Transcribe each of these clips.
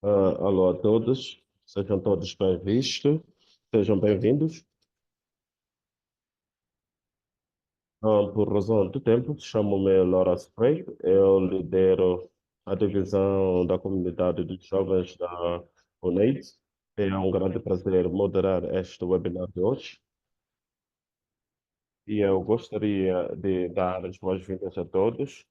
Alô a todos, sejam todos bem-vistos, sejam bem-vindos. Por razão do tempo, chamo-me Laura Spray, eu lidero a divisão da comunidade de jovens da UNAID. É um grande prazer moderar este webinar de hoje e eu gostaria de dar as boas-vindas a todos.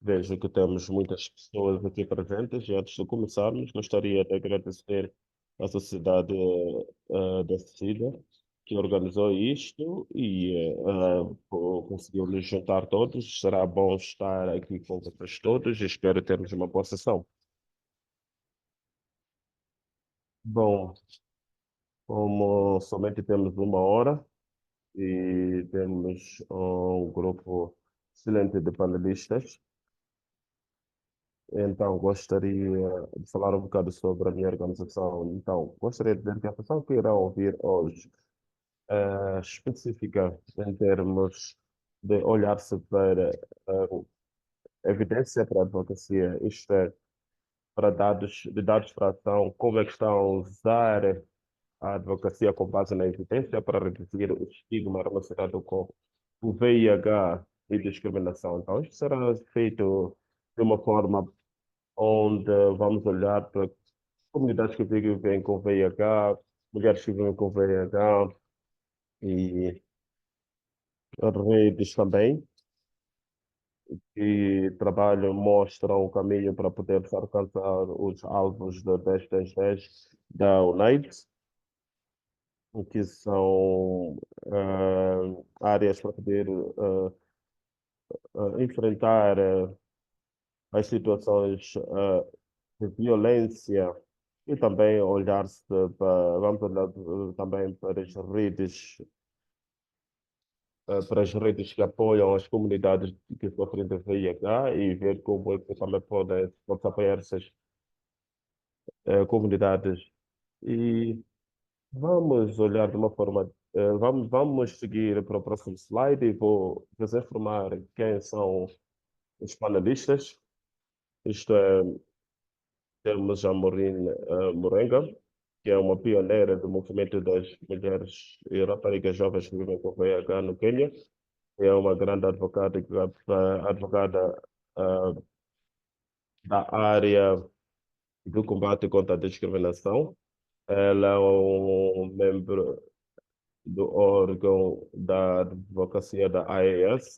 Vejo que temos muitas pessoas aqui presentes e antes de começarmos, gostaria de agradecer à Sociedade da SIDA que organizou isto e conseguiu nos juntar todos. Será bom estar aqui com vocês todos e espero termos uma boa sessão. Bom, como somente temos uma hora e temos um grupo excelente de panelistas, então, gostaria de falar um bocado sobre a minha organização. Então, gostaria de dizer que a sessão que irá ouvir hoje é específica em termos de olhar-se para evidência para a advocacia, isto é, para dados, de dados para ação, como é que estão a usar a advocacia com base na evidência para reduzir o estigma relacionado com o VIH e discriminação. Então, isto será feito de uma forma onde vamos olhar para comunidades que vivem com VIH, mulheres que vivem com VIH e redes também, que trabalham, mostram o caminho para poder alcançar os alvos da 10-10-10 da UNAIDS, que são áreas para poder enfrentar as situações de violência e também olhar-se para, vamos olhar também para as redes que apoiam as comunidades que sofrem de VIH e ver como é que também pode apoiar essas comunidades. E vamos olhar de uma forma, vamos seguir para o próximo slide e vou vos informar quem são os panelistas. Isto é, temos a Maureen Morenga, que é uma pioneira do movimento das mulheres e raparigas jovens que vivem com VIH no Quênia. É uma grande advogada, advogada ah, da área do combate contra a discriminação. Ela é um membro do órgão da advocacia da AES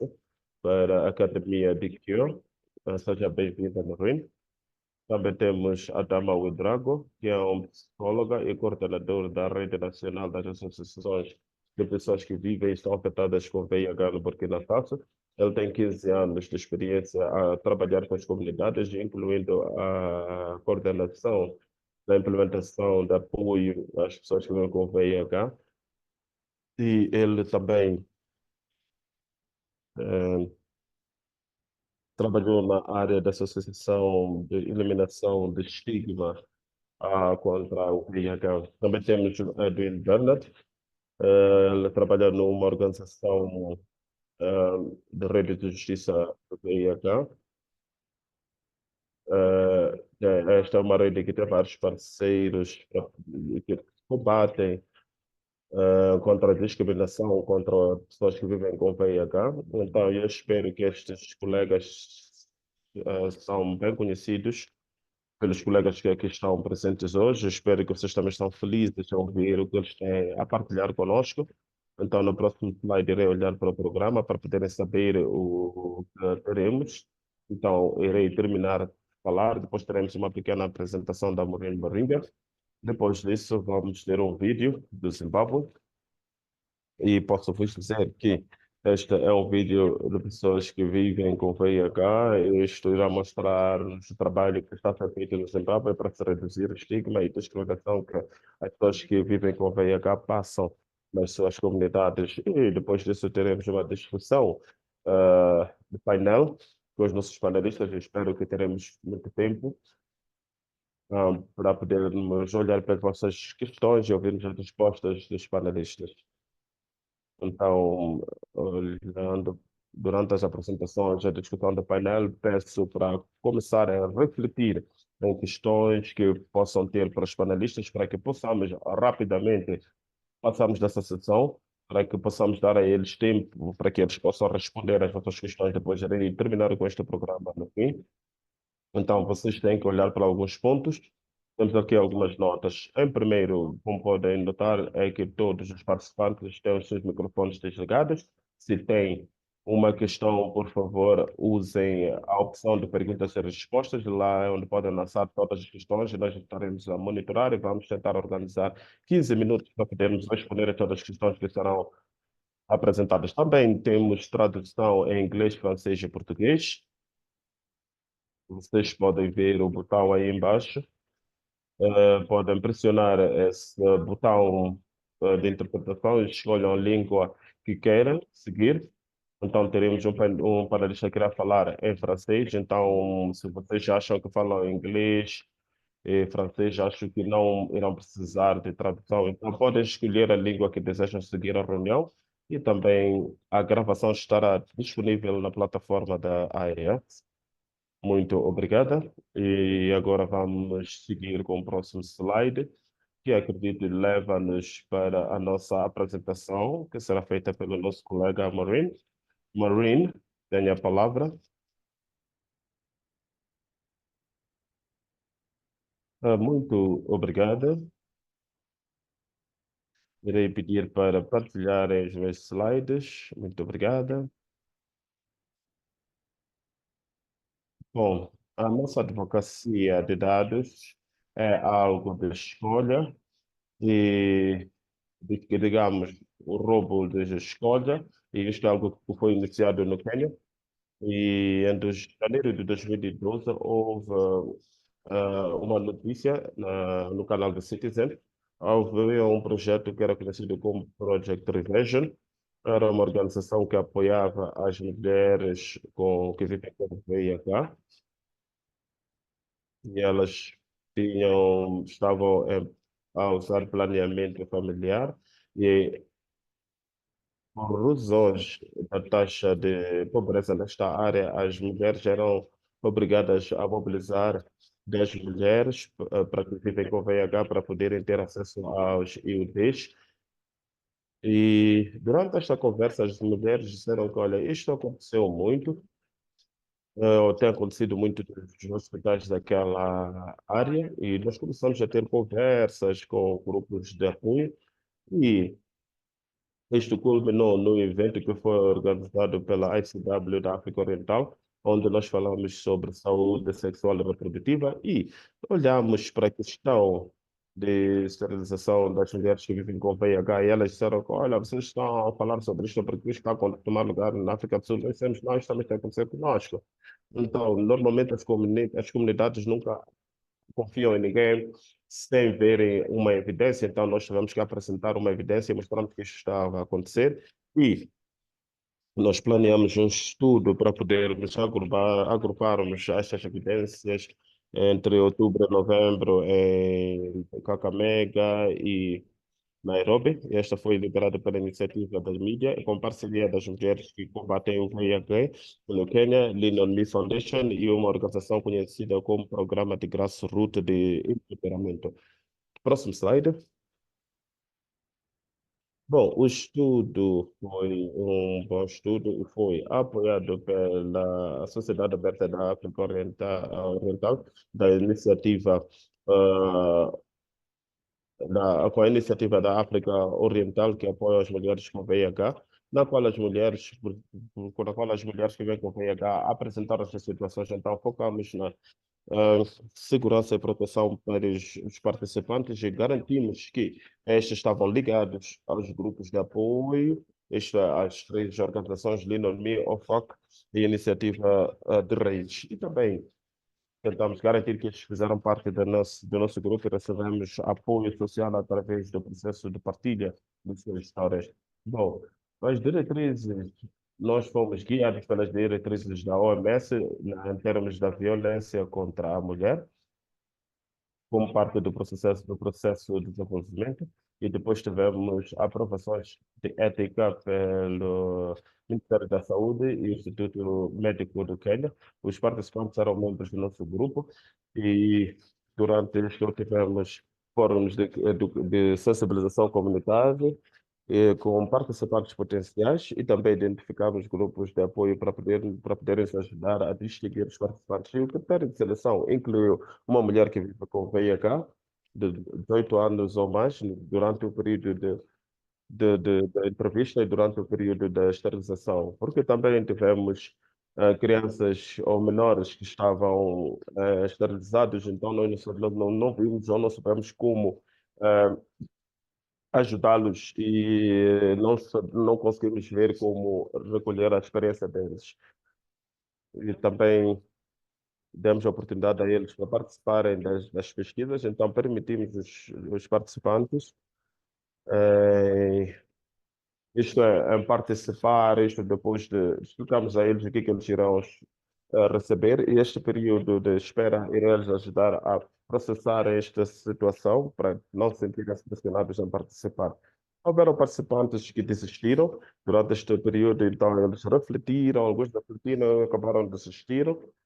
para a Academia de Cure. Seja bem-vinda, Maureen. Também temos a Dama Ouedraogo, que é uma psicóloga e coordenadora da Rede Nacional das Associações de Pessoas que Vivem e estão afetadas com VIH no Burkina Faso. Ele tem 15 anos de experiência a trabalhar com as comunidades, incluindo a coordenação da implementação de apoio às pessoas que vivem com VIH. E ele também eh, trabalhou na área da associação de eliminação de estigma contra o VIH. Também temos o Edwin Bernard, ele trabalha numa organização de rede de justiça do VIH. Esta é uma rede que tem vários parceiros que combatem contra a discriminação contra pessoas que vivem com VIH. Então, eu espero que estes colegas são bem conhecidos pelos colegas que aqui estão presentes hoje. Espero que vocês também estão felizes em ouvir o que eles têm a partilhar conosco. Então, no próximo slide, irei olhar para o programa para poderem saber o que teremos. Então, irei terminar de falar, depois teremos uma pequena apresentação da Maureen Barriga. Depois disso, vamos ter um vídeo do Zimbábue e posso vos dizer que este é um vídeo de pessoas que vivem com VIH. Isto irá mostrar o trabalho que está a ser feito no Zimbábue para se reduzir o estigma e discriminação que as pessoas que vivem com VIH passam nas suas comunidades. E depois disso teremos uma discussão de painel com os nossos panelistas. Eu espero que teremos muito tempo para podermos olhar para as vossas questões e ouvirmos as respostas dos panelistas. Então, olhando durante as apresentações, a discussão do painel, peço para começar a refletir em questões que possam ter para os panelistas, para que possamos rapidamente passarmos dessa sessão, para que possamos dar a eles tempo para que eles possam responder às vossas questões depois de terminar com este programa no fim. Então, vocês têm que olhar para alguns pontos. Temos aqui algumas notas. Em primeiro, como podem notar, é que todos os participantes têm os seus microfones desligados. Se tem uma questão, por favor, usem a opção de perguntas e respostas. Lá é onde podem lançar todas as questões e nós estaremos a monitorar e vamos tentar organizar 15 minutos para podermos responder a todas as questões que serão apresentadas. Também temos tradução em inglês, francês e português. Vocês podem ver o botão aí embaixo. Podem pressionar esse botão de interpretação e escolham a língua que queiram seguir. Então, teremos um panelista que irá falar em francês. Então, se vocês acham que falam inglês e francês, acho que não irão precisar de tradução. Então, podem escolher a língua que desejam seguir a reunião. E também a gravação estará disponível na plataforma da AES. Muito obrigada. E agora vamos seguir com o próximo slide, que acredito leva-nos para a nossa apresentação, que será feita pelo nosso colega Maureen. Maureen, tenha a palavra. Muito obrigada. Irei pedir para partilharem os meus slides. Muito obrigada. Bom, a nossa advocacia de dados é algo de escolha e que, digamos, o roubo de escolha, e isto é algo que foi iniciado no Quênia, e em janeiro de 2012 houve uma notícia no canal do Citizen. Houve um projeto que era conhecido como Project Revision, era uma organização que apoiava as mulheres que vivem com VIH, e elas estavam a usar planeamento familiar, e por razões da taxa de pobreza nesta área, as mulheres eram obrigadas a mobilizar 10 mulheres para que vivem com VIH para poderem ter acesso aos IUDs. E durante esta conversa, as mulheres disseram que, olha, isto aconteceu muito, ou tem acontecido muito nos hospitais daquela área, e nós começamos a ter conversas com grupos de apoio, e isto culminou no evento que foi organizado pela ICW da África Oriental, onde nós falamos sobre saúde sexual e reprodutiva e olhamos para a questão de esterilização das mulheres que vivem com VIH, e elas disseram que, olha, vocês estão a falar sobre isto porque isto está a tomar lugar na África do Sul, nós dissemos, nós também está a acontecer conosco. Então, normalmente as comunidades nunca confiam em ninguém sem verem uma evidência, então nós tivemos que apresentar uma evidência mostrando que isto estava a acontecer, e nós planeamos um estudo para podermos agruparmos estas evidências entre outubro e novembro em Kakamega e Nairobi. Esta foi liderada pela iniciativa das mídias, com parceria das mulheres que combatem o VIH no Quênia, Lean On Me Foundation e uma organização conhecida como Programa de Grassroots de Empoderamento. Próximo slide. Bom, o estudo foi um bom estudo e foi apoiado pela Sociedade Aberta da África Oriental, da iniciativa ah, com a iniciativa da África Oriental, que apoia as mulheres com VIH, na qual as mulheres que vêm com VIH apresentaram essas situações. Então, focamos na ah, segurança e proteção para os participantes e garantimos que estes estavam ligados aos grupos de apoio, às três organizações Linomi, OFAC e a Iniciativa de Reis. E também tentamos garantir que eles fizeram parte do nosso grupo e recebemos apoio social através do processo de partilha de suas histórias. Bom, as diretrizes, nós fomos guiados pelas diretrizes da OMS em termos da violência contra a mulher. como parte do processo de desenvolvimento, e depois tivemos aprovações de ética pelo Ministério da Saúde e o Instituto Médico do Quênia. Os participantes eram membros do nosso grupo e durante isto tivemos fóruns de sensibilização comunitária com participantes potenciais e também identificamos grupos de apoio para poderem nos ajudar a distinguir os participantes. E o critério de seleção incluiu uma mulher que vive com VIH de 18 anos ou mais durante o período da entrevista e durante o período da esterilização, porque também tivemos crianças ou menores que estavam esterilizados, então nós não vimos ou não sabemos como eh, ajudá-los e não conseguimos ver como recolher a experiência deles. E também demos a oportunidade a eles para participarem das pesquisas, então permitimos os participantes eh, isto é, em participar, isto depois de explicarmos a eles o que é que eles irão receber, e este período de espera irá lhes ajudar a processar esta situação para não se sentirem pressionados em participar. Houveram participantes que desistiram durante este período, então eles refletiram, alguns refletiram e acabaram de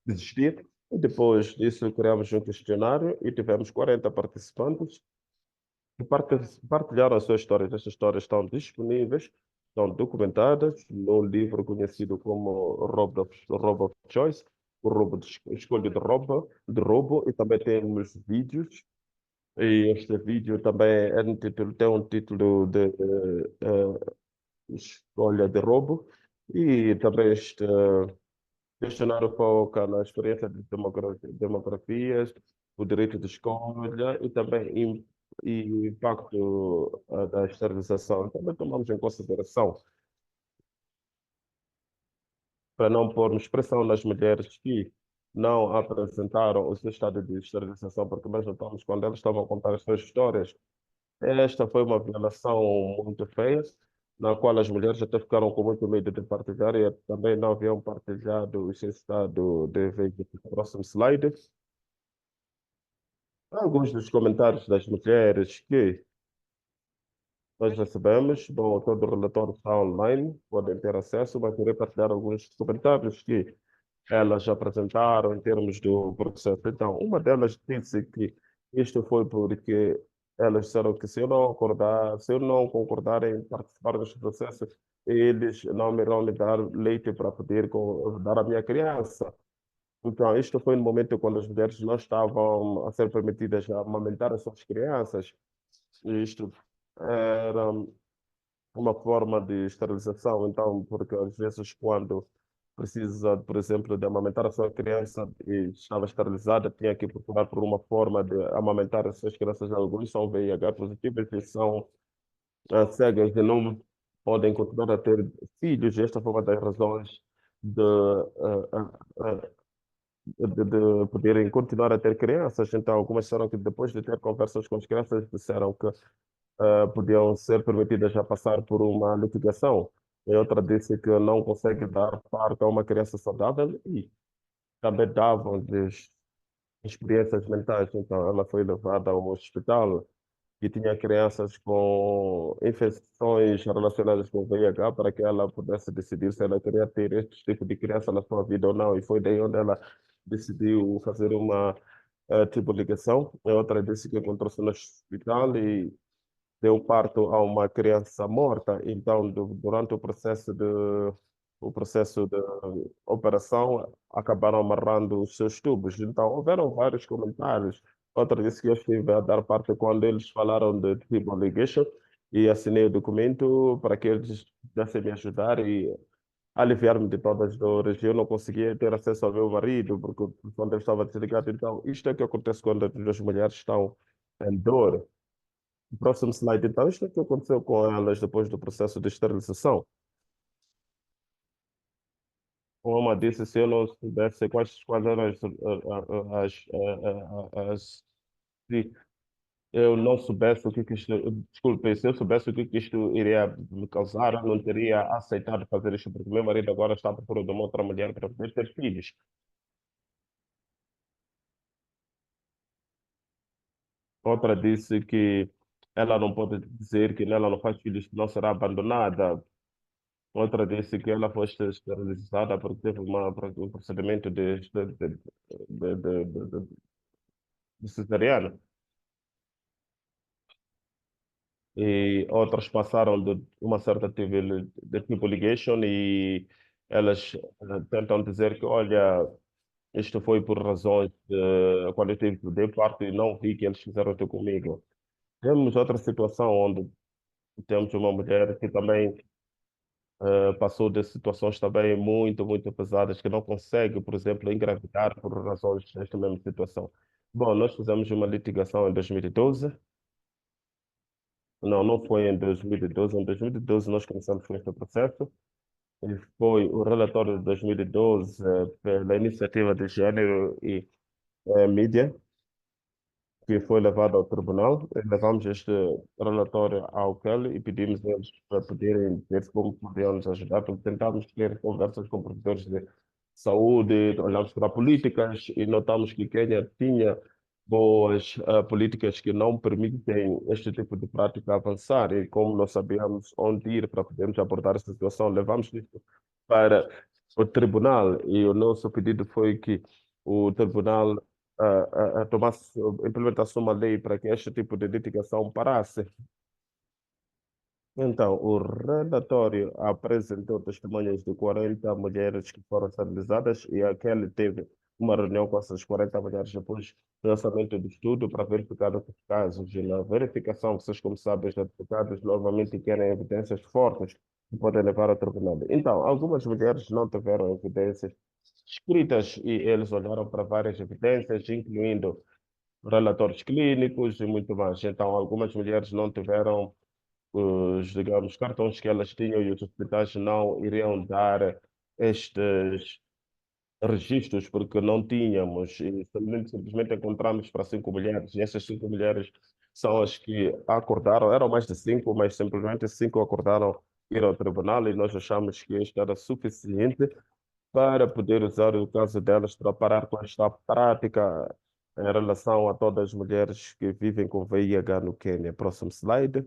desistir, e depois disso criamos um questionário e tivemos 40 participantes que partilharam as suas histórias. Essas histórias estão disponíveis, estão documentadas no livro conhecido como Robo of Choice, o roubo escolha de roubo, e também temos vídeos. E este vídeo também tem um título de escolha de roubo, e também este questionário foca na experiência de demografias, o direito de escolha e também e o impacto da esterilização. Também tomamos em consideração para não pormos pressão nas mulheres que não apresentaram o seu estado de esterilização, porque nós notamos quando elas estavam a contar as suas histórias, esta foi uma violação muito feia, na qual as mulheres até ficaram com muito medo de partilhar e também não haviam partilhado o seu estado de VIH. Próximo slide. Alguns dos comentários das mulheres que nós recebemos, bom, todo o relatório está online, podem ter acesso, mas irei partilhar alguns comentários que elas apresentaram em termos do processo. Então, uma delas disse que isto foi porque elas disseram que se eu não concordar em participar deste processo, eles não me irão me dar leite para poder dar à minha criança. Então, isto foi no momento quando as mulheres não estavam a ser permitidas a amamentar as suas crianças. Isto era uma forma de esterilização, então, porque às vezes quando precisa, por exemplo, de amamentar a sua criança e estava esterilizada, tinha que procurar por uma forma de amamentar as suas crianças. Alguns são VIH positivos e são cegas e não podem continuar a ter filhos. Esta foi uma das razões de, de poderem continuar a ter crianças. Então, algumas disseram que depois de ter conversas com as crianças, disseram que podiam ser permitidas a passar por uma litigação. E outra disse que não consegue dar parto a uma criança saudável e também davam-lhes experiências mentais. Então, ela foi levada ao hospital e tinha crianças com infecções relacionadas com VIH para que ela pudesse decidir se ela queria ter este tipo de criança na sua vida ou não. E foi daí onde ela decidiu fazer uma tipo de ligação. A outra disse que encontrou-se no hospital e deu parto a uma criança morta. Então, durante o processo de operação, acabaram amarrando os seus tubos. Então, houveram vários comentários. Outra disse que eu estive a dar parte quando eles falaram de triple ligation e assinei o documento para que eles pudessem me ajudar e aliviar-me de todas as dores. Eu não conseguia ter acesso ao meu marido porque quando ele estava desligado. Então, isto é o que acontece quando as duas mulheres estão em dor. Próximo slide, então, isto é o que aconteceu com elas depois do processo de esterilização. Uma disse, se eu não soubesse quais eram se eu não soubesse o que isto, desculpe, se eu soubesse o que isto iria me causar, eu não teria aceitado fazer isto, porque meu marido agora está à procura de uma outra mulher para poder ter filhos. Outra disse que ela não pode dizer que ela não faz filhos, que não será abandonada. Outra disse que ela foi esterilizada porque teve um procedimento de cesariana. E outras passaram de uma certa de tipo ligation e elas tentam dizer que, olha, isto foi por razões quando eu tive de parte e não vi que eles fizeram isso comigo. Temos outra situação onde temos uma mulher que também passou de situações também muito pesadas, que não consegue, por exemplo, engravidar por razões desta mesma situação. Bom, nós fizemos uma litigação em 2012. Não, não foi em 2012. Em 2012 nós começamos com este processo. E foi o relatório de 2012 pela Iniciativa de Gênero e Mídia, que foi levado ao tribunal. Levamos este relatório ao CEL e pedimos a eles para poderem ver como podiam nos ajudar, porque tentámos ter conversas com professores de saúde, olhamos para políticas e notamos que Quênia tinha boas políticas que não permitem este tipo de prática avançar e como nós sabíamos onde ir para podermos abordar essa situação, levamos isso para o tribunal e o nosso pedido foi que o tribunal tomasse, implementasse uma lei para que este tipo de litigação parasse. Então, o relatório apresentou testemunhas de 40 mulheres que foram estabilizadas e aquele teve uma reunião com essas 40 mulheres depois do lançamento do estudo para verificar os casos. E na verificação, vocês, como sabem, os advogados normalmente querem evidências fortes que podem levar ao tribunal. Então, algumas mulheres não tiveram evidências escritas e eles olharam para várias evidências, incluindo relatórios clínicos e muito mais. Então, algumas mulheres não tiveram os, digamos, cartões que elas tinham e os hospitais não iriam dar estes registros porque não tínhamos e simplesmente encontramos para 5 mulheres e essas 5 mulheres são as que acordaram, eram mais de 5, mas simplesmente 5 acordaram ir ao tribunal e nós achamos que isto era suficiente para poder usar o caso delas para parar com esta prática em relação a todas as mulheres que vivem com VIH no Quênia. Próximo slide.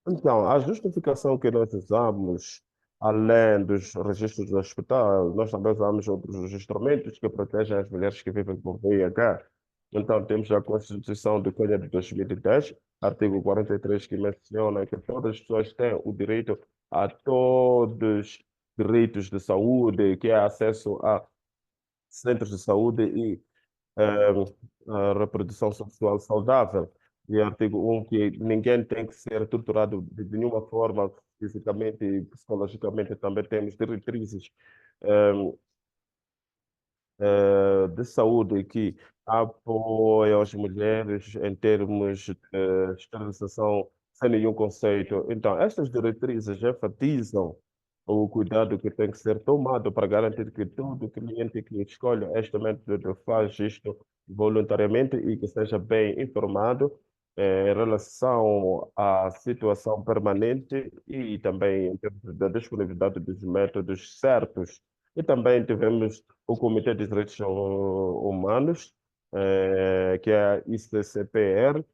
Então, a justificação que nós usamos, além dos registros do hospital, nós também usamos outros instrumentos que protegem as mulheres que vivem com VIH. Então, temos a Constituição do Quênia de 2010, artigo 43, que menciona que todas as pessoas têm o direito a todos os direitos de saúde, que é acesso a centros de saúde e a reprodução sexual saudável. E artigo 1, que ninguém tem que ser torturado de nenhuma forma, fisicamente e psicologicamente. Também temos diretrizes de saúde que apoiam as mulheres em termos de esterilização sem nenhum conceito. Então, estas diretrizes enfatizam o cuidado que tem que ser tomado para garantir que todo cliente que escolhe este método faz isto voluntariamente e que seja bem informado em relação à situação permanente e também em termos da disponibilidade dos métodos certos. E também tivemos o Comitê de Direitos Humanos, que é a ICCPR,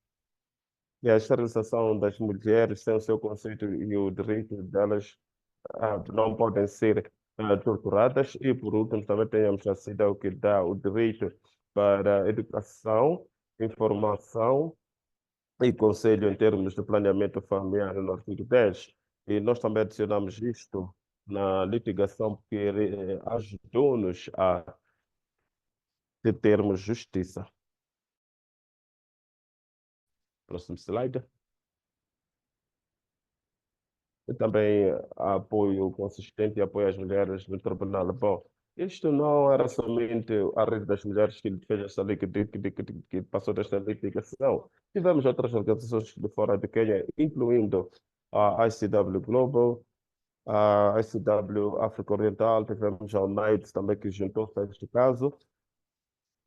e a esterilização das mulheres tem o seu conceito e o direito delas não podem ser torturadas. E, por último, também temos a CEDAW que dá o direito para educação, informação e conselho em termos de planeamento familiar no artigo 10. E nós também adicionamos isto na litigação porque ajudou-nos a termos justiça. Próximo slide. E também apoio consistente e apoio às mulheres no tribunal. Bom, isto não era somente a rede das mulheres que fez esta lei, que passou desta litigação. Tivemos outras organizações de fora de Quênia, incluindo a ICW Global, a ICW África Oriental, tivemos a UNAIDS também que juntou-se a este caso.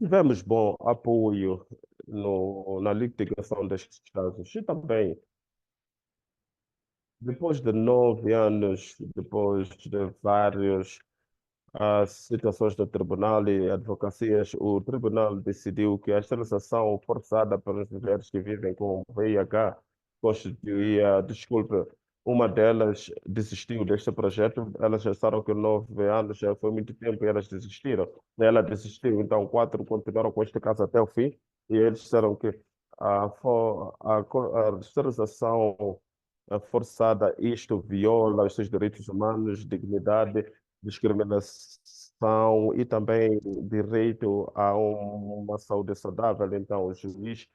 Tivemos bom apoio na litigação destes casos e também, depois de 9 anos, depois de vários as situações do tribunal e advocacias, o tribunal decidiu que a esterilização forçada pelas mulheres que vivem com VIH constituía, desculpe, uma delas desistiu deste projeto, elas já estavam com 9 anos, já foi muito tempo e elas desistiram. Ela desistiu, então quatro continuaram com este caso até o fim e eles disseram que a esterilização forçada, isto viola os seus direitos humanos, dignidade, discriminação e também direito a uma saúde saudável. Então, o juiz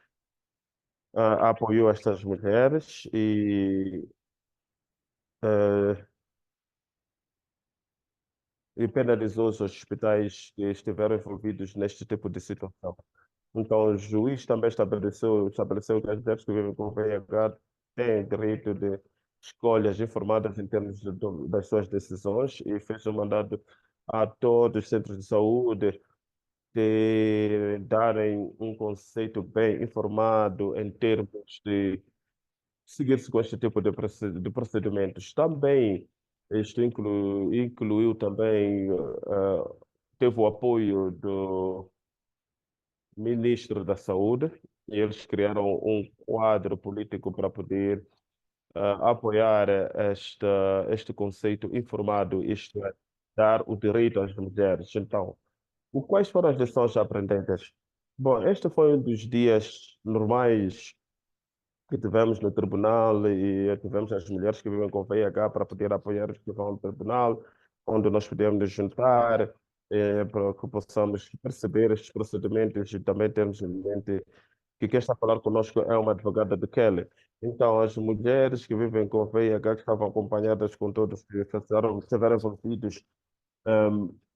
apoiou estas mulheres eh, e penalizou os hospitais que estiveram envolvidos neste tipo de situação. Então, o juiz também estabeleceu que as mulheres que vivem com VIH têm direito de escolhas informadas em termos das suas decisões e fez um mandado a todos os centros de saúde de darem um conceito bem informado em termos de seguir-se com este tipo de procedimentos. Também isto incluiu também, teve o apoio do ministro da Saúde, e eles criaram um quadro político para poder apoiar este conceito informado, isto é, dar o direito às mulheres. Então, quais foram as lições aprendidas? Bom, este foi um dos dias normais que tivemos no tribunal e tivemos as mulheres que vivem com VIH para poder apoiar os que vão ao tribunal, onde nós podemos nos juntar para que possamos perceber estes procedimentos e também termos em mente que quem está a falar conosco é uma advogada de Kelly. Então, as mulheres que vivem com VIH que estavam acompanhadas com todos que estiveram envolvidos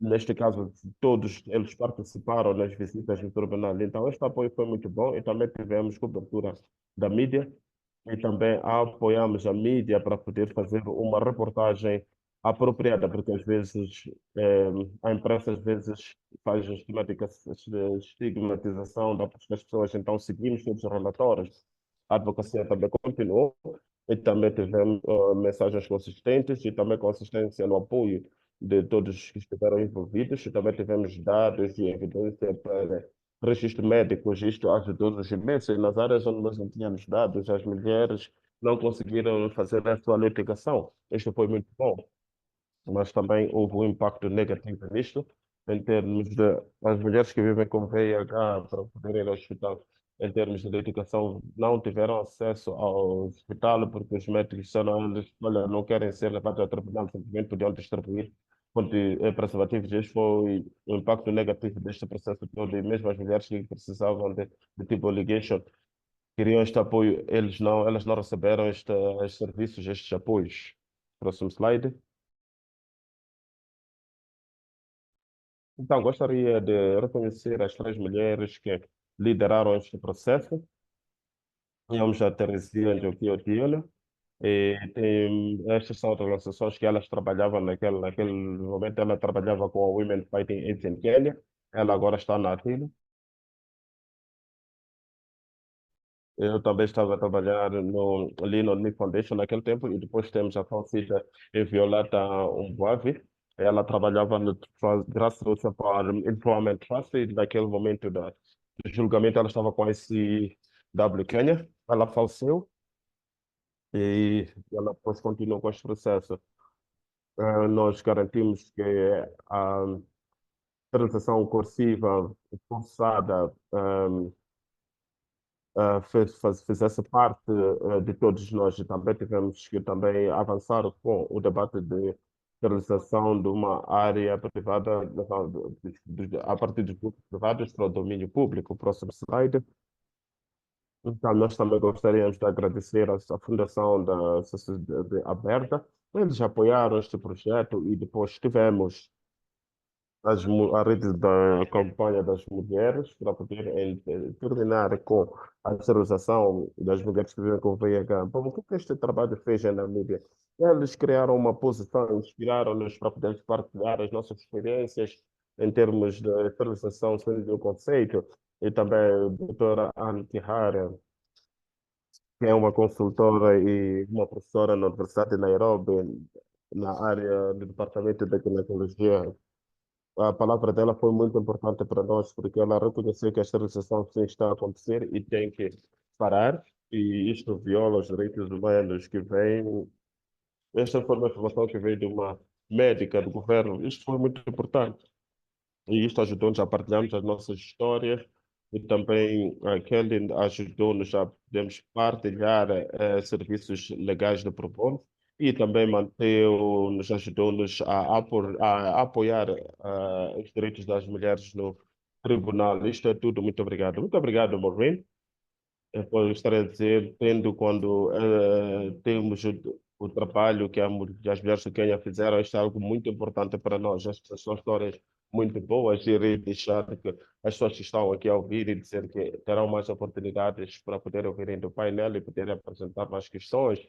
neste caso, todos eles participaram nas visitas no tribunal. Então, este apoio foi muito bom e também tivemos cobertura da mídia e também apoiamos a mídia para poder fazer uma reportagem apropriada, porque às vezes a imprensa às vezes faz estigmatização das pessoas, então seguimos todos os relatórios. A advocacia também continuou e também tivemos mensagens consistentes e também consistência no apoio de todos que estiveram envolvidos. E também tivemos dados e evidência para registro médico. Isto ajudou-nos imenso. E nas áreas onde nós não tínhamos dados, as mulheres não conseguiram fazer a sua litigação. Isto foi muito bom, mas também houve um impacto negativo nisto, em termos de as mulheres que vivem com VIH para poderem ir ao hospital, em termos de educação, não tiveram acesso ao hospital porque os médicos disseram a eles, olha, não querem ser levados ao tribunal, simplesmente podiam distribuir preservativos. Este foi o impacto negativo deste processo todo e mesmo as mulheres que precisavam de tipo ligation, queriam este apoio, elas não receberam estes serviços, estes apoios. Próximo slide. Então, gostaria de reconhecer as três mulheres que lideraram este processo. Tínhamos a Teresia Njoki Otieno, e estas são organizações que elas trabalhavam naquele momento. Ela trabalhava com a Women Fighting AIDS em Quênia, ela agora está na ativa. Eu também estava a trabalhar no Lean On Me Foundation naquele tempo, e depois temos a falecida Violeta Umbuavi. Ela trabalhava no Grassroots Employment Trust, e naquele momento do julgamento ela estava com a SCW Kenya. Ela faleceu e ela depois continuou com este processo. Nós garantimos que a transação cursiva forçada fizesse parte de todos nós, e também tivemos que também avançar com o debate de realização de uma área privada a partir dos grupos privados para o domínio público. Próximo slide. Então, nós também gostaríamos de agradecer à Fundação da Sociedade Aberta. Eles apoiaram este projeto e depois tivemos a rede da campanha das mulheres para poder terminar com a esterilização das mulheres que vivem com VIH. Bom, o que este trabalho fez na mídia? Eles criaram uma posição, inspiraram-nos para poder partilhar as nossas experiências em termos de esterilização, sendo o conceito, e também a doutora Anne Tihara, que é uma consultora e uma professora na Universidade de Nairobi, na área do Departamento de Ginecologia. A palavra dela foi muito importante para nós, porque ela reconheceu que a esterilização sim está a acontecer e tem que parar, e isto viola os direitos humanos que vem. Esta foi uma informação que veio de uma médica do governo. Isto foi muito importante. E isto ajudou-nos a partilharmos as nossas histórias e também aquele ajudou-nos a podermos partilhar serviços legais de pro bono e também nos ajudou-nos a apoiar os direitos das mulheres no tribunal. Isto é tudo. Muito obrigado. Muito obrigado, Maureen. Eu gostaria de dizer, tendo quando temos o trabalho que as mulheres do Quênia fizeram, isto é algo muito importante para nós. Estas são histórias muito boas e irei deixar que as pessoas que estão aqui a ouvir e dizer que terão mais oportunidades para poder ouvirem do painel e poderem apresentar mais questões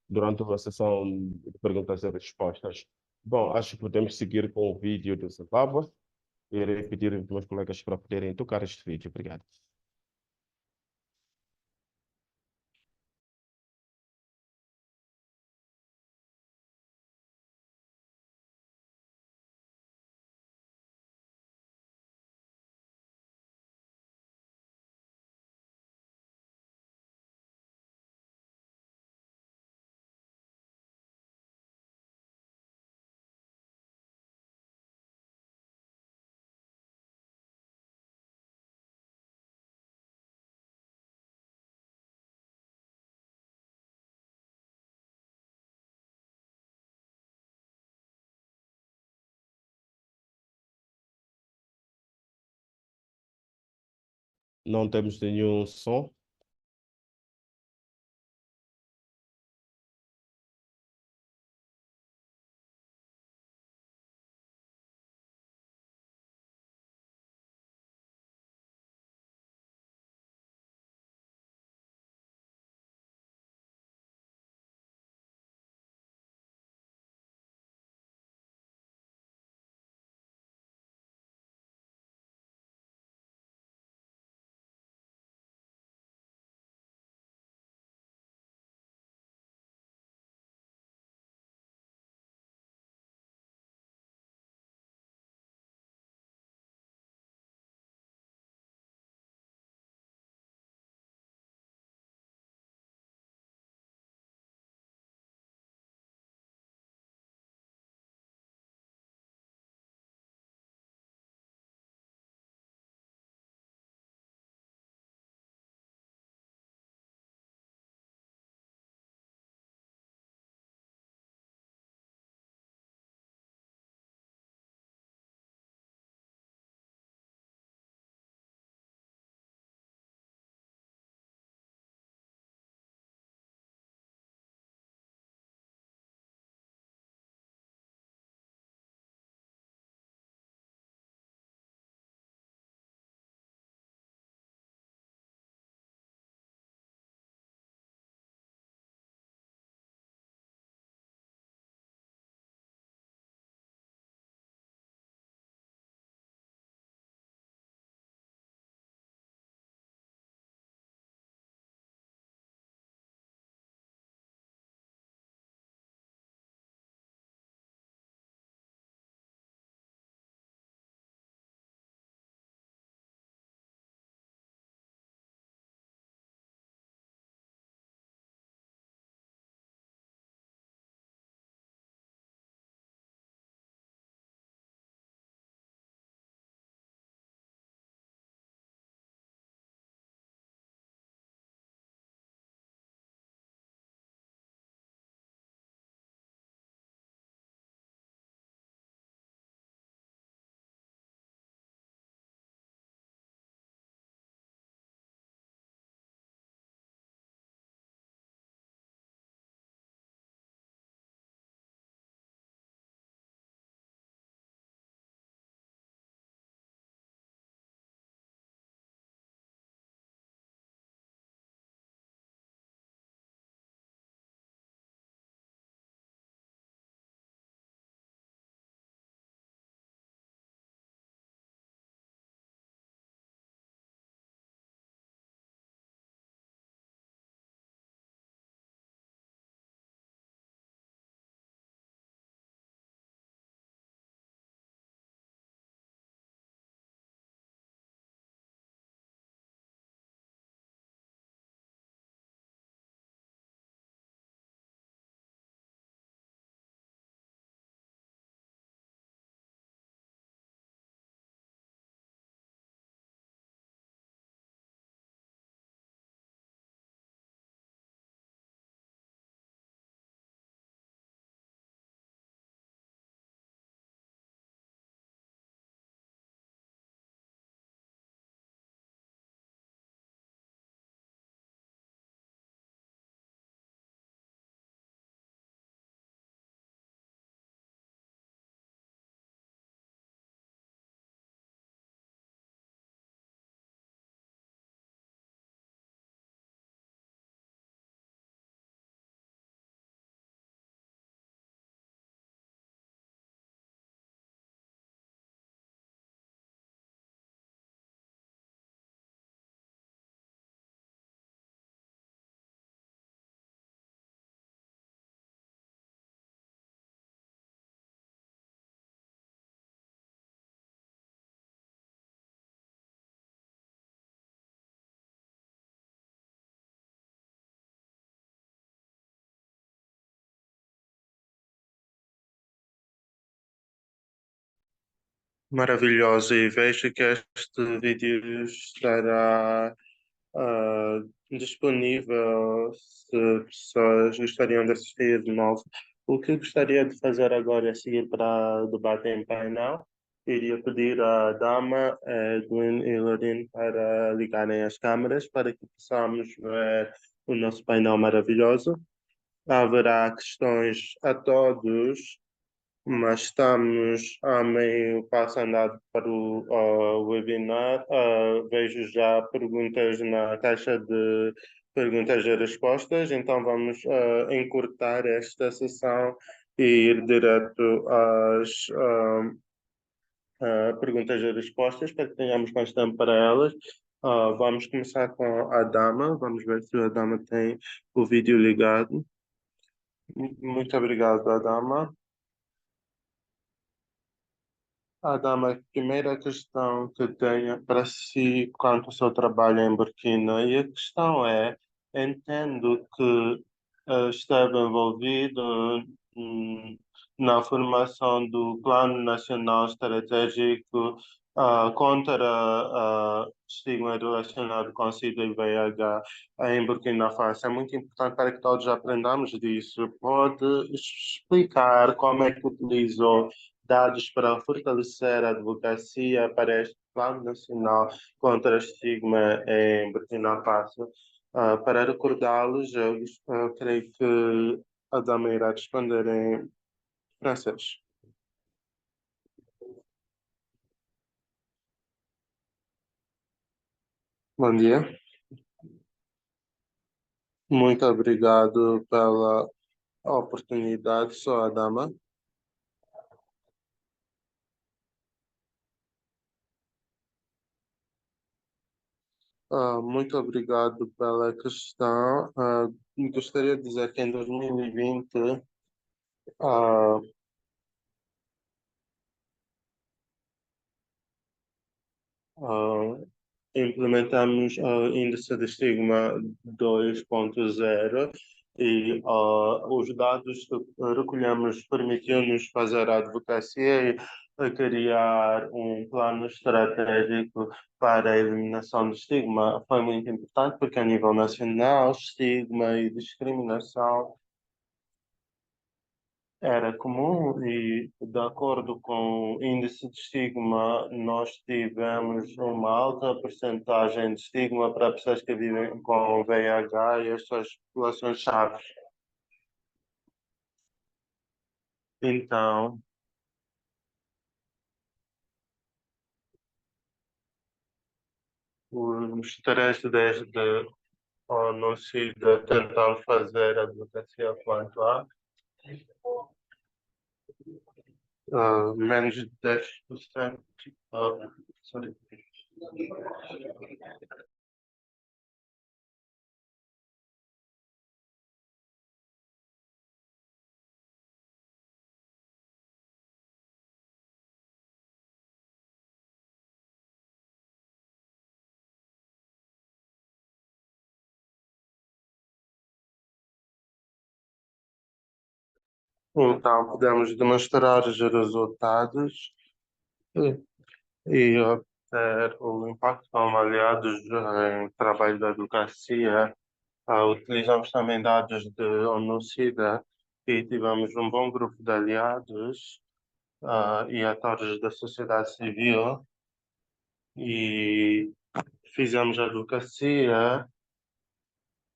durante a sessão de perguntas e respostas. Bom, acho que podemos seguir com o vídeo do Zimbábue. Irei pedir aos meus colegas para poderem tocar este vídeo. Obrigado. Não temos nenhum som. Maravilhoso, e vejo que este vídeo estará disponível se pessoas gostariam de assistir de novo. O que gostaria de fazer agora é seguir para o debate em painel. Iria pedir à Dama, Gwen e Lorraine para ligarem as câmeras para que possamos ver o nosso painel maravilhoso. Haverá questões a todos, mas estamos a meio passo andado para o webinar. Vejo já perguntas na caixa de perguntas e respostas, então vamos encurtar esta sessão e ir direto às perguntas e respostas para que tenhamos mais tempo para elas. Vamos começar com a Dama, vamos ver se a Dama tem o vídeo ligado. Muito obrigado, Adama. Adama, a primeira questão que tenho para si quanto ao seu trabalho em Burkina, e a questão é, entendo que esteve envolvido hum, na formação do Plano Nacional Estratégico contra estigma relacionado com SIDA e VIH em Burkina Faso. É muito importante para que todos aprendamos disso. Pode explicar como é que utilizou dados para fortalecer a advocacia para este Plano Nacional contra o Estigma em Burkina Faso? Para recordá-los, eu creio que a dama irá responder em francês. Bom dia. Muito obrigado pela oportunidade, sou a dama. Muito obrigado pela questão. Gostaria de dizer que em 2020, ah, ah, implementamos o índice de estigma 2.0 e os dados que recolhemos permitiu-nos fazer a advocacia e criar um plano estratégico para a eliminação do estigma. Foi muito importante porque a nível nacional, estigma e discriminação era comum e, de acordo com o índice de estigma, nós tivemos uma alta percentagem de estigma para pessoas que vivem com VIH e as suas populações-chave. Então, os três desde o anúncio de tentar fazer a advocacia quanto a menos de 10%. Sorry. Então, podemos demonstrar os resultados e, e obter o impacto como aliados em trabalho da advocacia. Utilizamos também dados de ONU-SIDA e tivemos um bom grupo de aliados e atores da sociedade civil e fizemos advocacia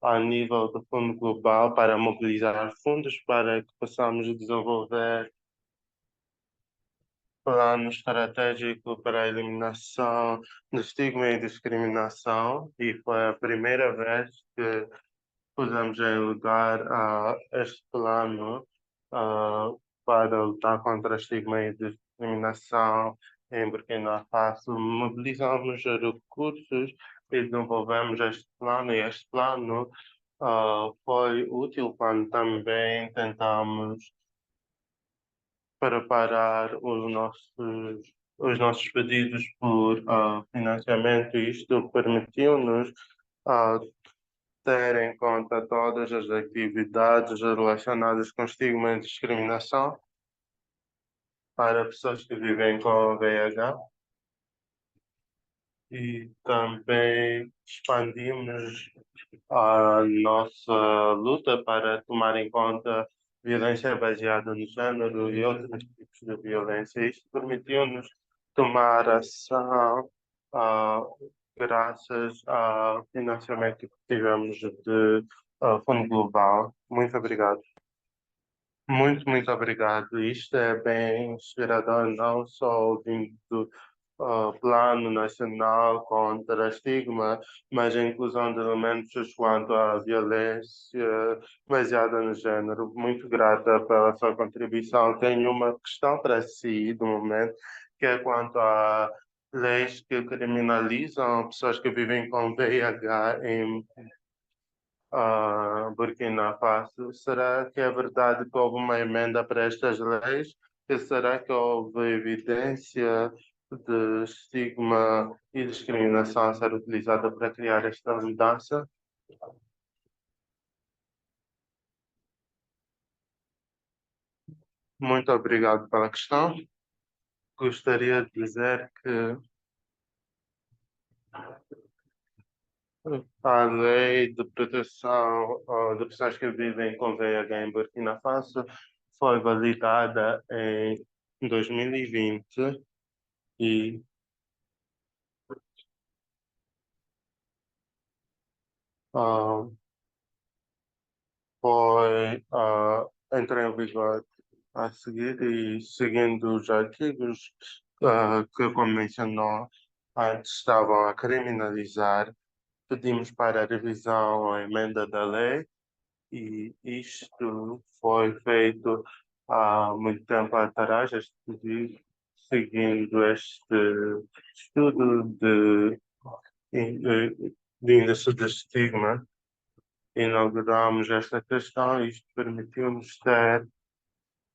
a nível do Fundo Global para mobilizar fundos para que possamos desenvolver plano estratégico para a eliminação do estigma e discriminação, e foi a primeira vez que pusemos em lugar este plano para lutar contra o estigma e discriminação em Burkina Faso. Mobilizamos recursos e desenvolvemos este plano, e este plano foi útil quando também tentamos preparar os nossos pedidos por financiamento, e isto permitiu-nos ah, ter em conta todas as atividades relacionadas com estigma e discriminação para pessoas que vivem com VIH e também expandimos a nossa luta para tomar em conta violência baseada no género e outros tipos de violência. Isto permitiu-nos tomar ação ah, graças ao financiamento que tivemos de Fundo Global. Muito obrigado. Muito obrigado. Isto é bem inspirador, não só ouvindo do Plano Nacional contra a Estigma, mas a inclusão de elementos quanto à violência baseada no género. Muito grata pela sua contribuição. Tenho uma questão para si, do momento, que é quanto a leis que criminalizam pessoas que vivem com VIH em Burkina Faso. Será que é verdade que houve uma emenda para estas leis? E será que houve evidência de estigma e discriminação a ser utilizada para criar esta mudança? Muito obrigado pela questão. Gostaria de dizer que a lei de proteção de pessoas que vivem com VIH em Burkina Faso foi validada em 2020 e ah, entrou em vigor a seguir e seguindo os artigos que, como mencionou, antes estavam a criminalizar, pedimos para a revisão ou emenda da lei e isto foi feito há muito tempo atrás, este pedido, seguindo este estudo de índice de estigma. Inauguramos esta questão e isto permitiu-nos ter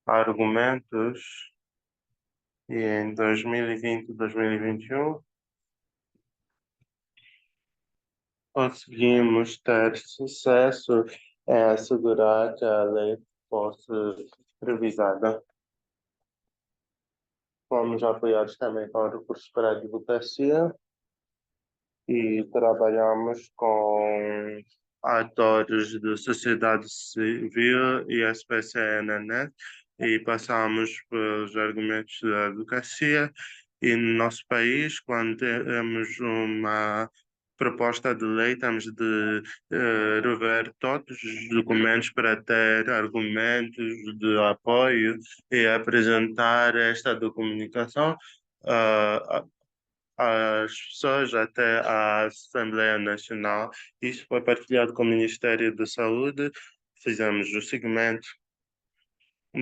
argumentos e em 2020 e 2021 conseguimos ter sucesso em assegurar que a lei fosse revisada. Fomos apoiados também com recursos para a advocacia e trabalhamos com atores da sociedade civil e SPCNNet e passamos pelos argumentos da advocacia e no nosso país, quando temos uma proposta de lei, temos de rever todos os documentos para ter argumentos de apoio e apresentar esta documentação ah, às pessoas até à Assembleia Nacional. Isso foi partilhado com o Ministério da Saúde. Fizemos o segmento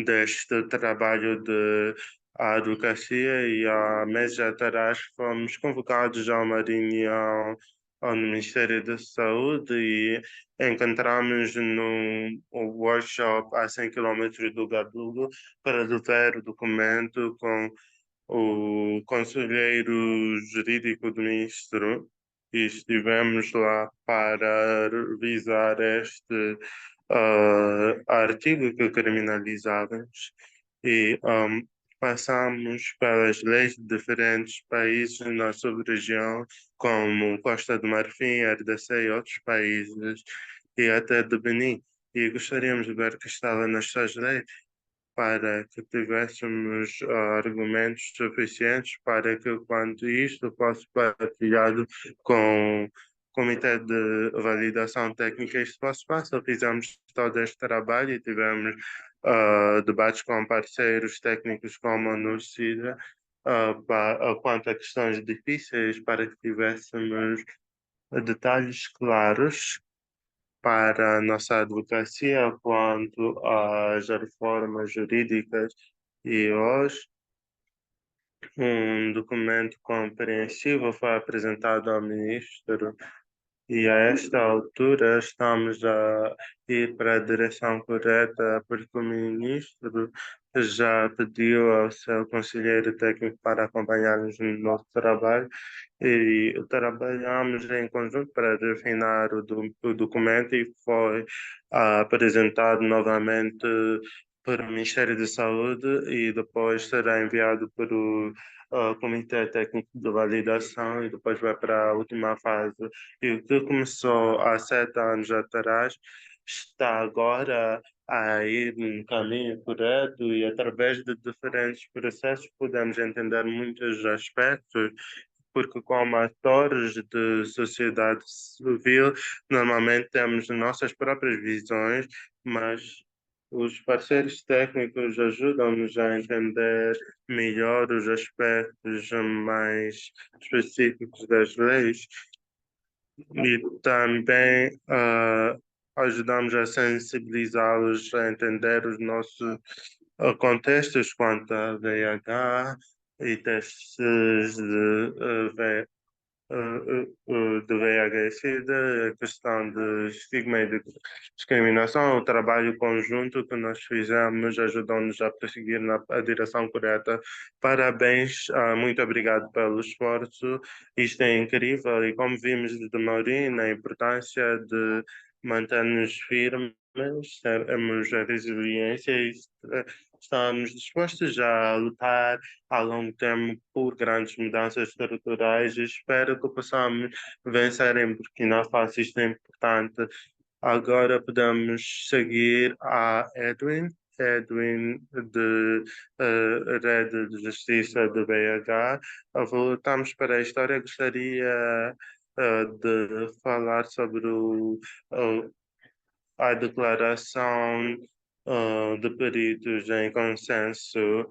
deste trabalho de advocacia e há meses atrás fomos convocados a uma reunião no Ministério da Saúde e encontramos num workshop a 100 quilômetros do Gadugo para ver o documento com o conselheiro jurídico do ministro e estivemos lá para revisar este artigo que criminalizávamos e passamos pelas leis de diferentes países na sub-região, como Costa do Marfim, RDC e outros países, e até de Benin. E gostaríamos de ver que estava nas suas leis para que tivéssemos argumentos suficientes para que, quando isto fosse partilhado com o Comitê de Validação Técnica, isto fosse fácil. Fizemos todo este trabalho e tivemos debates com parceiros técnicos como a NUCIDA quanto a questões difíceis para que tivéssemos detalhes claros para a nossa advocacia quanto às reformas jurídicas e hoje um documento compreensivo foi apresentado ao ministro e a esta altura estamos a ir para a direção correta porque o ministro já pediu ao seu conselheiro técnico para acompanhar-nos no nosso trabalho e trabalhamos em conjunto para refinar o documento e foi apresentado novamente para o Ministério da Saúde e depois será enviado para o Comitê Técnico de Validação e depois vai para a última fase. E o que começou há 7 anos atrás está agora a ir no caminho correto e através de diferentes processos podemos entender muitos aspectos porque como atores de sociedade civil, normalmente temos nossas próprias visões, mas os parceiros técnicos ajudam-nos a entender melhor os aspectos mais específicos das leis e também ajudamos a sensibilizá-los a entender os nossos contextos quanto a VIH e testes de de VIH-Sida, a questão de estigma e de discriminação, o trabalho conjunto que nós fizemos ajudou-nos a prosseguir na a direção correta. Parabéns, muito obrigado pelo esforço. Isto é incrível e como vimos de Maureen, a importância de manter-nos firmes, termos a resiliência e estamos dispostos a lutar a longo termo por grandes mudanças estruturais e espero que possamos vencer em Burkina Faso. Isto é importante. Agora podemos seguir a Edwin. Edwin de Rede de Justiça de BH. Voltamos para a história. Gostaria de falar sobre a declaração de peritos em consenso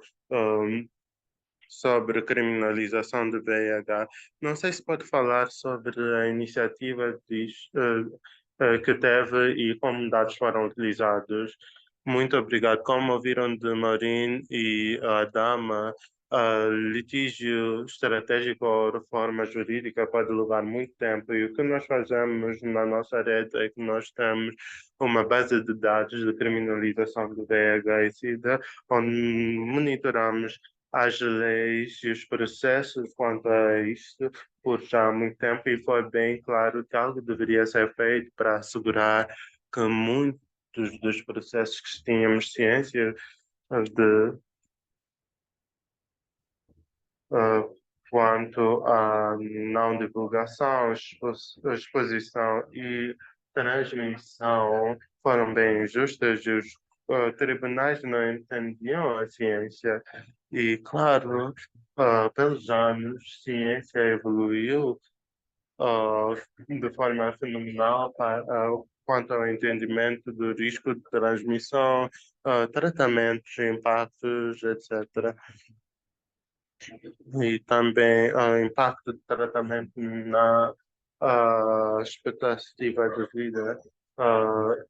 sobre criminalização do VIH. Não sei se pode falar sobre a iniciativa que teve e como dados foram utilizados. Muito obrigado. Como ouviram de Maureen e a Dama, litígio estratégico ou reforma jurídica pode levar muito tempo e o que nós fazemos na nossa rede é que nós temos uma base de dados de criminalização do VIH e SIDA, onde monitoramos as leis e os processos quanto a isto por já há muito tempo e foi bem claro que algo deveria ser feito para assegurar que muitos dos processos que tínhamos ciência de uh, quanto à não divulgação, exposição e transmissão foram bem justas e os tribunais não entendiam a ciência. E, claro, pelos anos, ciência evoluiu de forma fenomenal quanto ao entendimento do risco de transmissão, tratamentos, impactos, etc. E também o impacto do tratamento na expectativa de vida.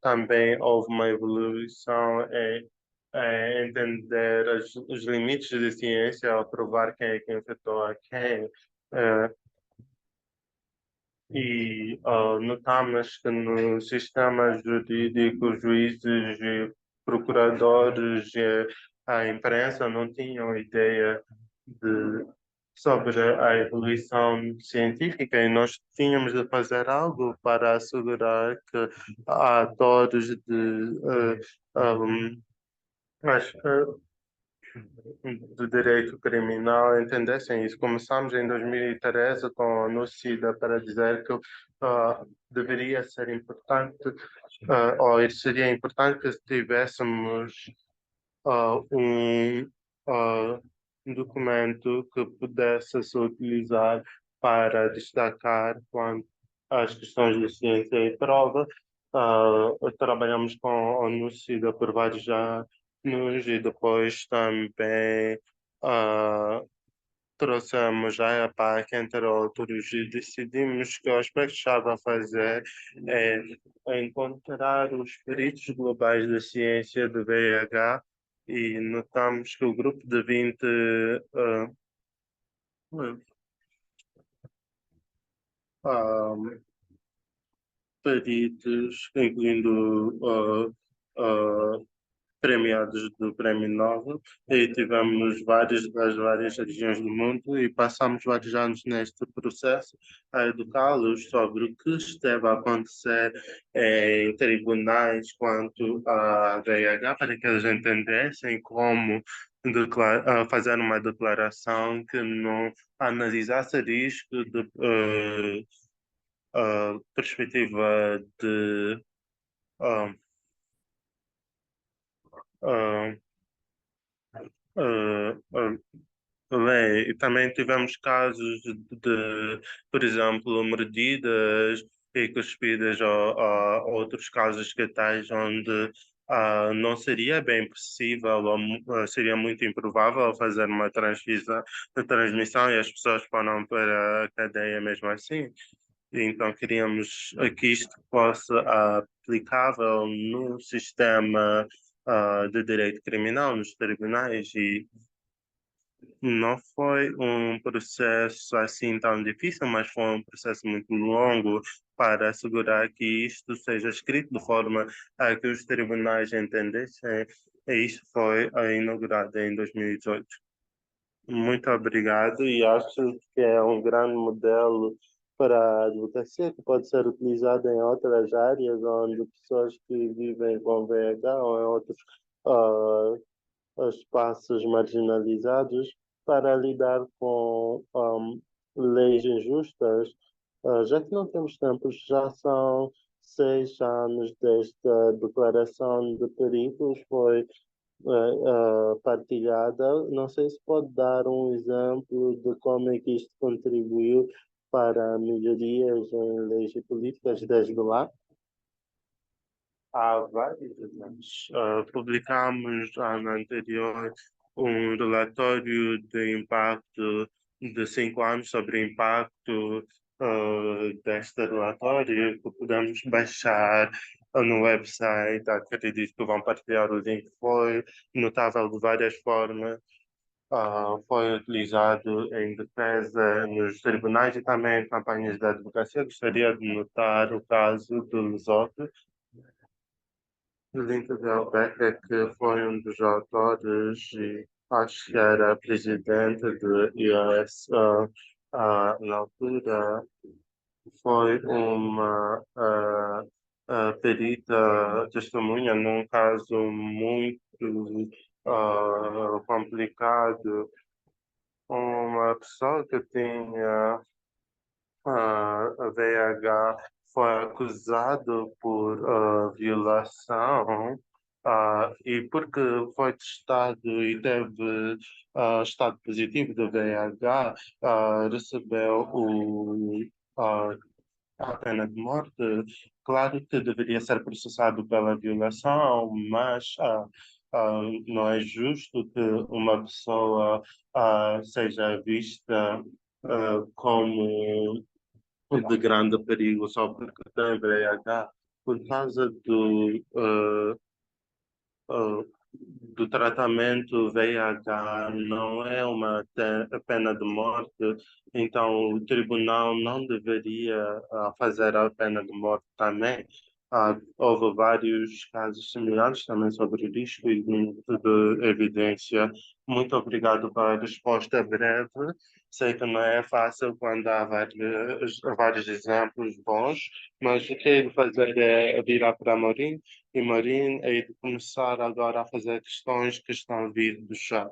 Também houve uma evolução em entender os limites da ciência ao provar quem é que infectou a quem. Uh, notamos que no sistema jurídico, juízes e procuradores e a imprensa não tinham ideia de, sobre a evolução científica e nós tínhamos de fazer algo para assegurar que atores um, as, do direito criminal entendessem isso. Começamos em 2013 com a NUCIDA para dizer que deveria ser importante, ou seria importante que tivéssemos um documento que pudesse ser utilizado para destacar quanto às questões de ciência e prova. Trabalhamos com a NUCIDA por vários anos e depois também uh, trouxemos a EPAC, entre outros, e decidimos que o aspecto-chave a fazer é encontrar os peritos globais da ciência do VIH e notamos que o grupo de 20 uh, peritos, incluindo premiados do Prémio Nobel e tivemos vários das várias regiões do mundo e passamos vários anos neste processo a educá-los sobre o que esteve a acontecer em tribunais quanto à VIH para que eles entendessem como fazer uma declaração que não analisasse risco de perspectiva de ah, ah, ah, ah, lei. E também tivemos casos por exemplo, mordidas e cuspidas ou outros casos que tais onde não seria bem possível ou seria muito improvável fazer uma transmissão e as pessoas foram para a cadeia mesmo assim. Então, queríamos que isto fosse aplicável no sistema de direito criminal, nos tribunais, e não foi um processo assim tão difícil, mas foi um processo muito longo para assegurar que isto seja escrito de forma a que os tribunais entendessem. E isto foi inaugurado em 2018. Muito obrigado e acho que é um grande modelo para a advocacia que pode ser utilizado em outras áreas onde pessoas que vivem com VIH ou em outros espaços marginalizados para lidar com leis injustas. Já que não temos tempo, já são 6 anos desde a declaração de perigos, foi partilhada. Não sei se pode dar um exemplo de como é que isto contribuiu para melhorias em leis e políticas desde lá. Há vários exemplos. Publicamos ano anterior um relatório de impacto de 5 anos sobre o impacto deste relatório que podemos baixar no website. Acredito que vão partilhar o link. Foi notável de várias formas. Foi utilizado em defesa nos tribunais e também em campanhas de advocacia. Gostaria de notar o caso do Lusote, Linda Del Becker, que foi um dos autores e acho que era presidente do IOS na altura, foi uma perita testemunha num caso muito complicado. Uma pessoa que tinha a VH foi acusado por violação e porque foi testado e teve estado positivo do VIH, recebeu ah, a pena de morte. Claro que deveria ser processado pela violação, mas não é justo que uma pessoa seja vista como de grande perigo só porque tem VIH, por causa do tratamento VIH, não é uma pena de morte, então o tribunal não deveria fazer a pena de morte também. Houve vários casos similares também sobre o risco e de evidência. Muito obrigado pela resposta breve. Sei que não é fácil quando há vários exemplos bons, mas o que é de fazer é virar para Amorim e Marinho é de começar agora a fazer questões que estão a vir do chat.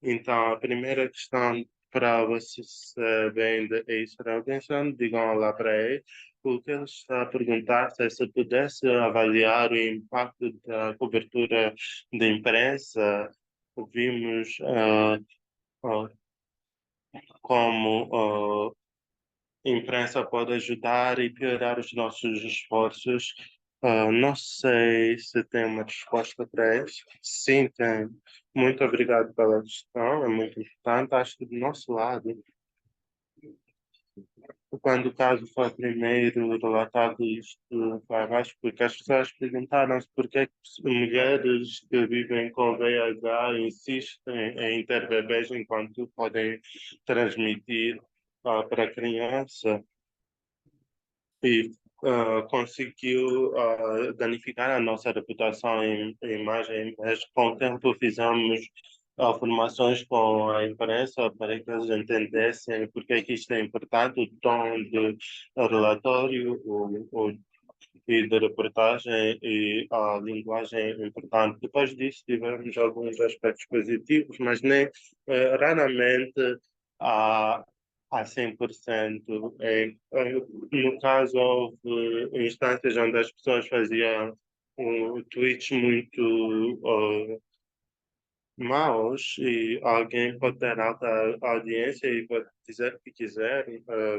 Então, a primeira questão para vocês saberem de Israel Benson, digam olá para ele. O que ele está a perguntar é se pudesse avaliar o impacto da cobertura da imprensa. Vimos como imprensa pode ajudar e piorar os nossos esforços. Não sei se tem uma resposta para isso. Sim, tem. Muito obrigado pela questão, é muito importante. Acho que do nosso lado, quando o caso foi primeiro relatado, isto vai mais porque as pessoas perguntaram-se porque é que mulheres que vivem com VIH insistem em ter bebês enquanto podem transmitir para a criança. E conseguiu danificar a nossa reputação e imagem, mas com o tempo fizemos formações com a imprensa para que eles entendessem porque é que isto é importante, o tom de relatório e de reportagem e a linguagem é importante. Depois disso, tivemos alguns aspectos positivos, mas nem raramente há a 100%. No caso, houve instâncias onde as pessoas faziam tweets muito maus e alguém pode ter alta audiência e pode dizer o que quiser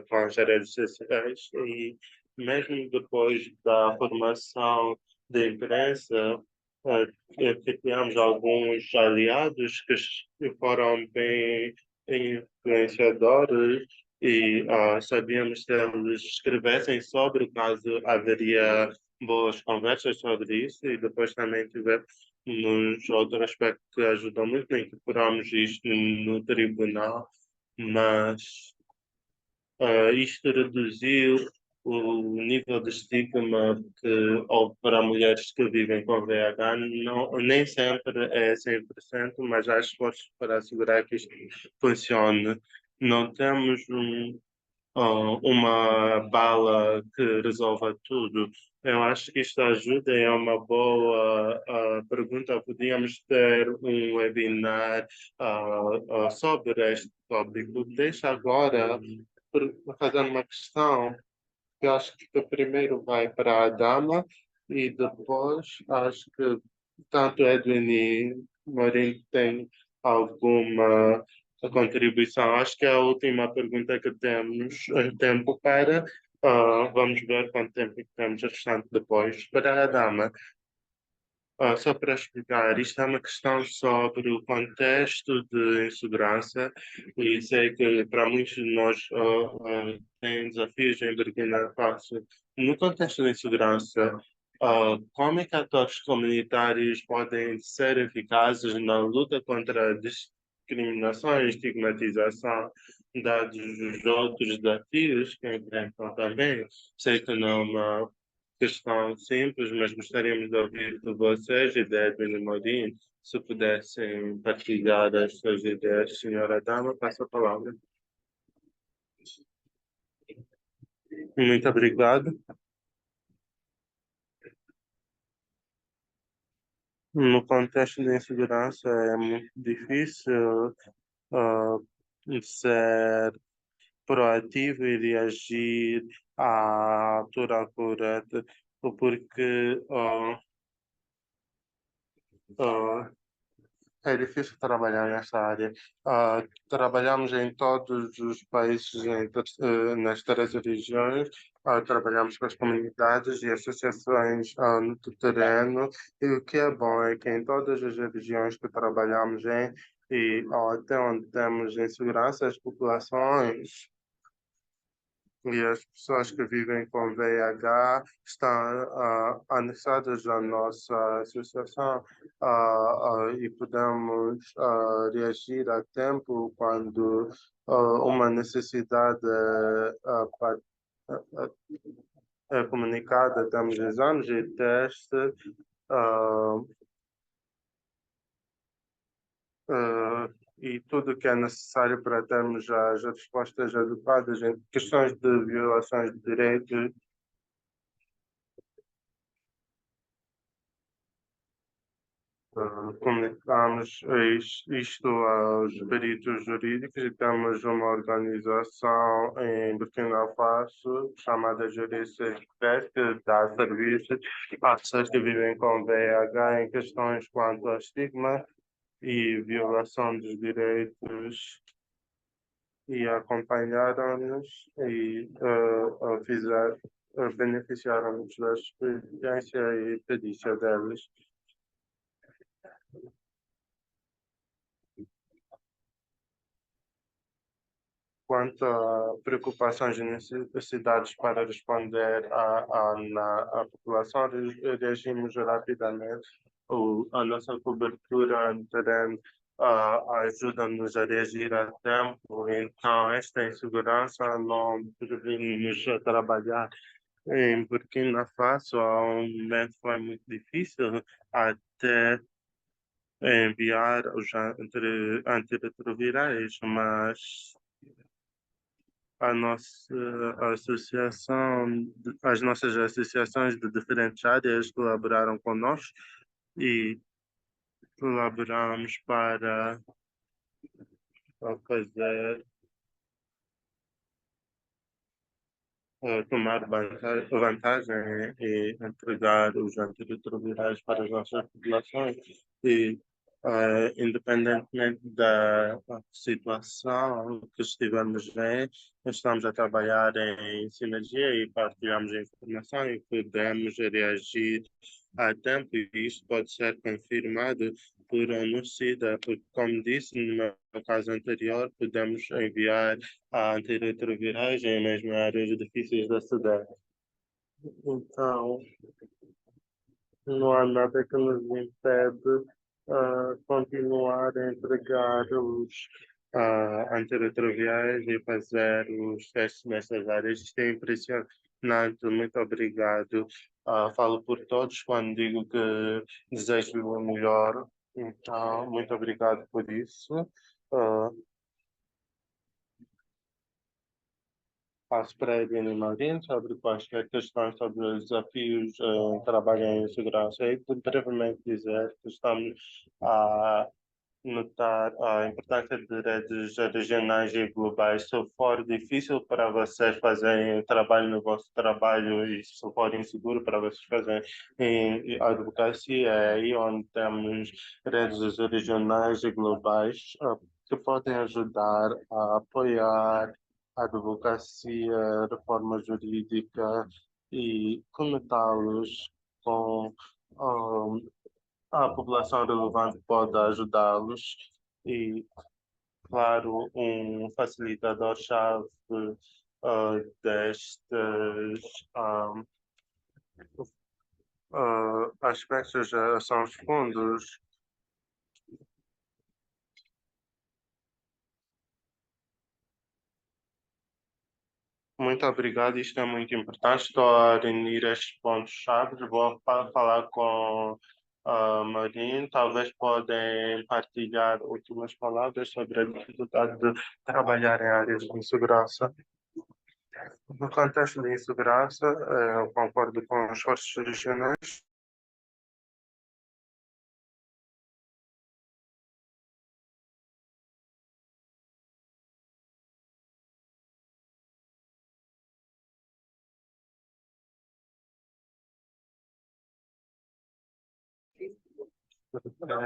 com as redes sociais e mesmo depois da formação da imprensa criamos alguns aliados que foram bem influenciadores e sabíamos se eles escrevessem sobre caso haveria boas conversas sobre isso e depois também tivemos outro aspecto que ajudou muito, nem incorporamos isto no tribunal, mas isto reduziu o nível de estigma que houve para mulheres que vivem com VIH. Não, nem sempre é 100%, mas há esforços para assegurar que isto funcione. Não temos uma bala que resolva tudo. Eu acho que isto ajuda, é uma boa pergunta. Podíamos ter um webinar sobre este tópico. Deixa agora fazer uma questão. Eu acho que primeiro vai para a dama e depois acho que tanto Edwin e Maureen têm alguma contribuição. Acho que é a última pergunta que temos tempo para. Vamos ver quanto tempo temos restante depois. Para a dama, só para explicar, isto é uma questão sobre o contexto de insegurança e sei que para muitos de nós tem desafios em Burkina Faso. No contexto de insegurança, como é que atores comunitários podem ser eficazes na luta contra a discriminação e estigmatização, dados os outros desafios que enfrentam também? Sei que não é uma questão simples, mas gostaríamos de ouvir de vocês e de Edwin e Morim, se pudessem partilhar as suas ideias. Senhora Dama, passo a palavra. Muito obrigado. No contexto de insegurança é muito difícil ah, ser proativo e reagir à altura correta, porque ah, é difícil trabalhar nessa área. Trabalhamos em todos os países, nas três regiões, trabalhamos com as comunidades e associações no terreno, e o que é bom é que em todas as regiões que trabalhamos e até onde temos insegurança, as populações e as pessoas que vivem com VIH estão anexadas à nossa associação e podemos reagir a tempo quando uma necessidade é comunicada. Temos exames de teste ah, e tudo que é necessário para termos as respostas adequadas em questões de violações de direitos. Comunicamos isto aos peritos jurídicos e temos uma organização em Burkina Faso chamada Jurícia Express que dá serviços às pessoas que vivem com VIH em questões quanto ao estigma e violação dos direitos e acompanharam-nos e beneficiaram-nos da experiência e perícia deles. Quanto a preocupações e necessidades para responder à população, reagimos rapidamente. A nossa cobertura no terreno ajuda-nos a reagir a tempo, então esta insegurança não previne-nos a trabalhar Em Burkina Faso, há um momento foi muito difícil até enviar os antirretrovirais, mas a nossa associação, as nossas associações de diferentes áreas colaboraram conosco e colaboramos para fazer tomar vantagem e entregar os antirretrovirais para as nossas populações e independentemente da situação que estivemos em, estamos a trabalhar em sinergia e partilhamos a informação e podemos reagir a tempo e isso pode ser confirmado por ONU-SIDA, porque como disse no meu caso anterior, podemos enviar a antirretrovirais em mesmo áreas difíceis da cidade. Então, não há nada que nos impede continuar a entregar os antirretrovirais e fazer os testes nessas áreas. Isto é impressionante. Muito obrigado. Falo por todos quando digo que desejo o melhor. Então, muito obrigado por isso. Ah, Passo para a Helena Maurinho sobre quaisquer questões sobre os desafios em trabalho em segurança. E brevemente dizer que estamos a notar a importância de redes regionais e globais. Se for difícil para vocês fazerem o trabalho no vosso trabalho e se for inseguro para vocês fazerem a advocacia, é aí onde temos redes regionais e globais que podem ajudar a apoiar a advocacia, reforma jurídica e conectá-los com a população relevante pode ajudá-los e, claro, um facilitador-chave destes ah, aspectos são os fundos. Muito obrigado, isto é muito importante. Estou a reunir estes pontos-chave. Vou falar com a Marinho. Talvez podem partilhar últimas palavras sobre a dificuldade de trabalhar em áreas de insegurança. No contexto de insegurança, eu concordo com os esforços regionais.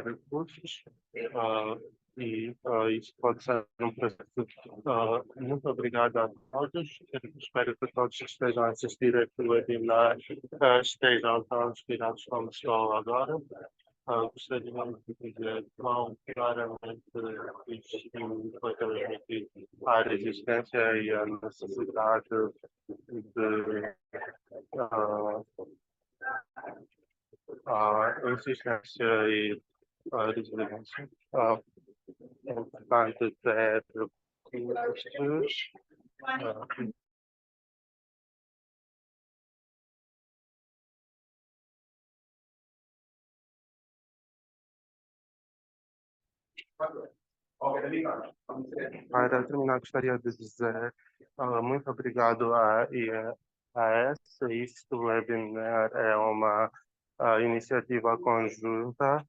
Recursos isso pode ser um processo. Muito obrigado a todos. Espero que todos que estejam a assistir este webinar estejam tão inspirados como estou agora. Gostaria de dizer quão claramente isto foi transmitido à resistência e à necessidade de insistência e resiliência. É importante ter recursos. Para terminar, gostaria de dizer muito obrigado a IAS. Este webinar é uma iniciativa conjunta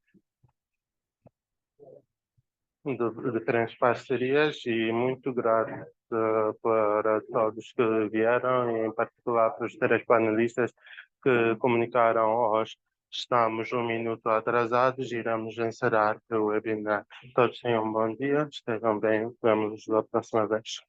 de diferentes parcerias e muito grato para todos que vieram, e em particular para os três panelistas que comunicaram hoje. Estamos um minuto atrasados, iremos encerrar o webinar. Todos tenham um bom dia, estejam bem, vemos-nos da próxima vez.